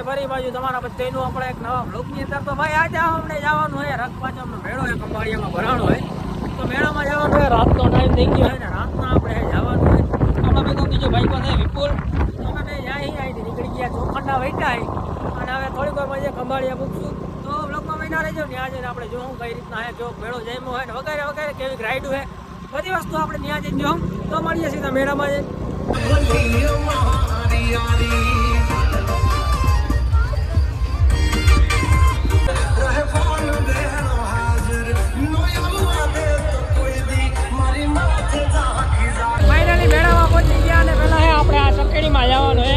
ફરી બાજુ તમારા બધાનું આપણે એક નવા બ્લોગની અંદર. તો ભાઈ આજે અમને જવાનું હોય રખપાચમનો મેળો હોય ખંભાળિયામાં ભરાણો હોય તો મેળામાં જવાનું હોય. રાતનો ટાઈમ થઈ ગયો હોય ને રાતના આપણે જવાનું હોય. આપણા ભેગો બીજો ભાઈકો છે વિપુલ, અમે અહીંથી નીકળી ગયા ચોખંડા વૈટા અને હવે થોડીક વાર પછી ખંભાળિયા મૂકશું. તો બ્લોગમાં મહિના રહેજો ત્યાં જઈને આપણે જોવું કઈ રીતના હે, જો મેળો જમ્યો હોય ને વગેરે વગેરે કેવી રાઈડ હોય બધી વસ્તુ આપણે ત્યાં જઈને જોઉં. તો મળીએ સીધા મેળામાં જઈને. ફાઇનલી મેળામાં પહોંચી ગયા અને પહેલાં આપણે આ ચકેડીમાં જવાનું છે.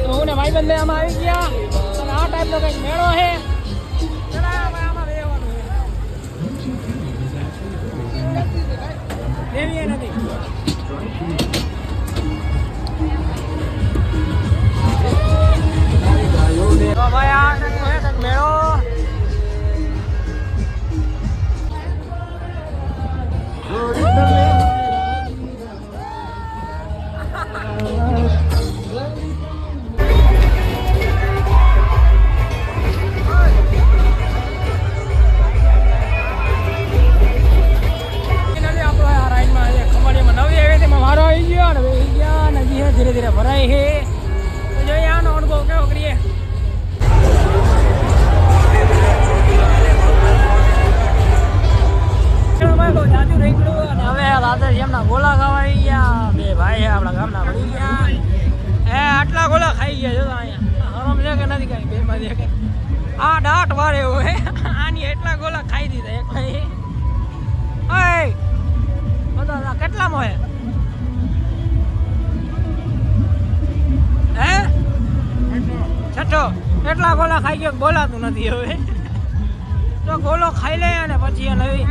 તો હું ને ભાઈ બંને આમાં આવી ગયા અને આ ટાઈપનો કંઈક મેળો છે. આમાં રહેવાનું છે લેવી નથી. તો ભાઈ આ ટાઈપનો છે કંઈક મેળો. ધીરે ધીરે ભરાય છે. તો જોઈએ આનો અનુભવ કેવો કરીએ. જાજુ નીકળ્યું અને હવે રાતે એમના ગોલા ખાવા આવી ગયા. બે ભાઈ આપણા ગામના પડી ગયા. આટલા ગોલા ખાઈ ગયા. જો અહીંયા હરમ છે કે નથી કઈ બે માં કે આ દાંત વારે એવું હે. આની એટલા ગોલા ખાઈ દીધા એકલા. બધા કેટલામાં હોય હે? છઠ્ઠો. એટલા ગોલા ખાઈ ગયો બોલાતું નથી હવે. તો ગોલો ખાઈ લે અને પછી નવી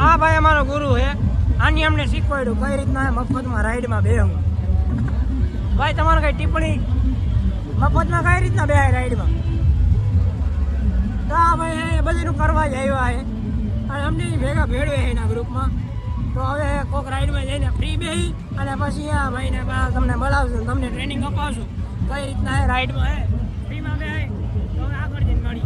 આ ભાઈ અમારો ગુરુ છે. આની અમને શીખવાડ્યું કઈ રીતના મફતમાં રાઈડમાં બેહું. ભાઈ તમારે કઈ ટિપ્પણી? મફતમાં કઈ રીતના બેહાય રાઈડમાં? તો આ ભાઈ બધીનું કરવા જ આવ્યા છે અને અમને ભેગા ભેળવે છે એના ગ્રુપમાં. તો હવે કોઈક રાઈડમાં જઈને ફ્રી બેસી અને પછી આ ભાઈને તમને બોલાવશું, તમને ટ્રેનિંગ અપાવશું કઈ રીતના હે રાઈડમાં હે ફ્રીમાં બેહાય. તો હવે આગળ જઈને મળીએ.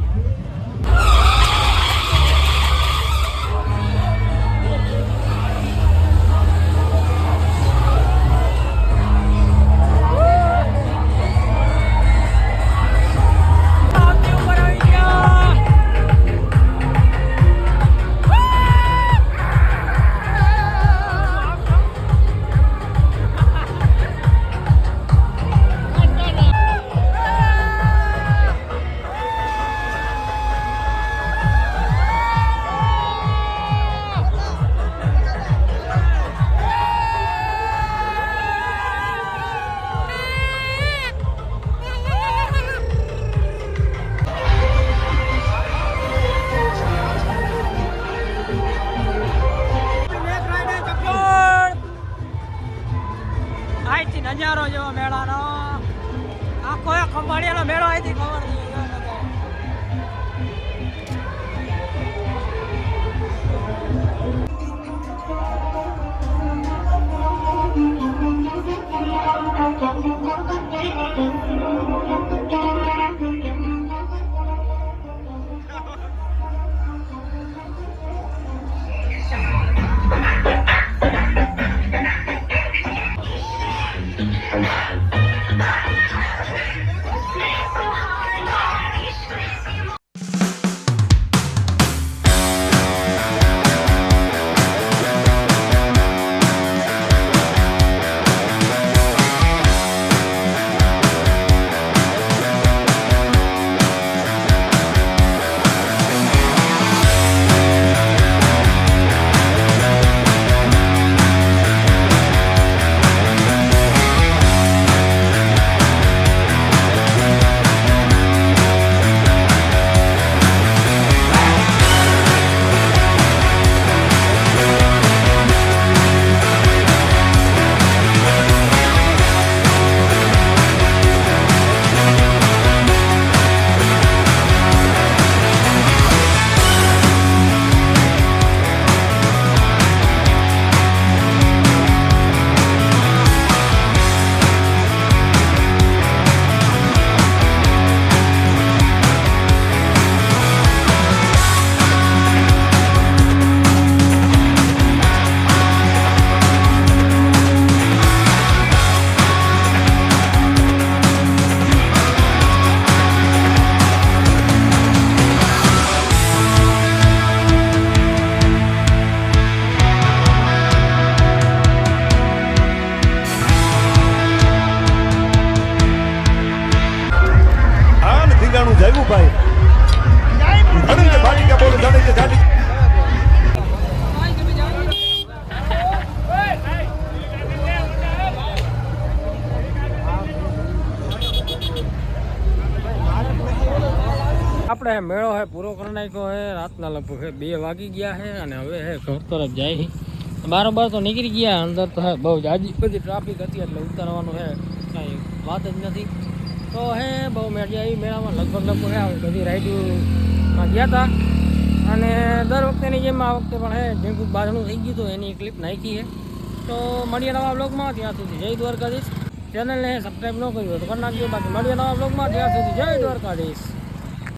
ભાઈ ધણી કે ભાડી કે બોલ ધણી કે ગાડી આપણે મેળો હે પૂરો કરી નાખ્યો હે રાતના લગભગ 2 વાગી ગયા છે અને હવે હે ઘર તરફ જાય છે બારોબાર તો નીકળી ગયા અંદર તો હે બહુ જાજી બધી ટ્રાફિક હતી એટલે ઉતરવાનું હે કાંઈ વાત જ નથી તો હે બહુ મજા આવી મેળામાં લગભગ હે બધી રાઈડમાં ગયા હતા અને દર વખતેની જેમ આ વખતે પણ હે જેમ બાજણું થઈ ગયું હતું એની ક્લિપ નાખી છે તો મળીએ નવા બ્લોગમાં ત્યાં સુધી જય દ્વારકાધીશ ચેનલને સબસ્ક્રાઈબ ન કર્યું તો કરી નાખજો બાકી મળીએ નવા બ્લોગમાં ત્યાં સુધી જય દ્વારકાધીશ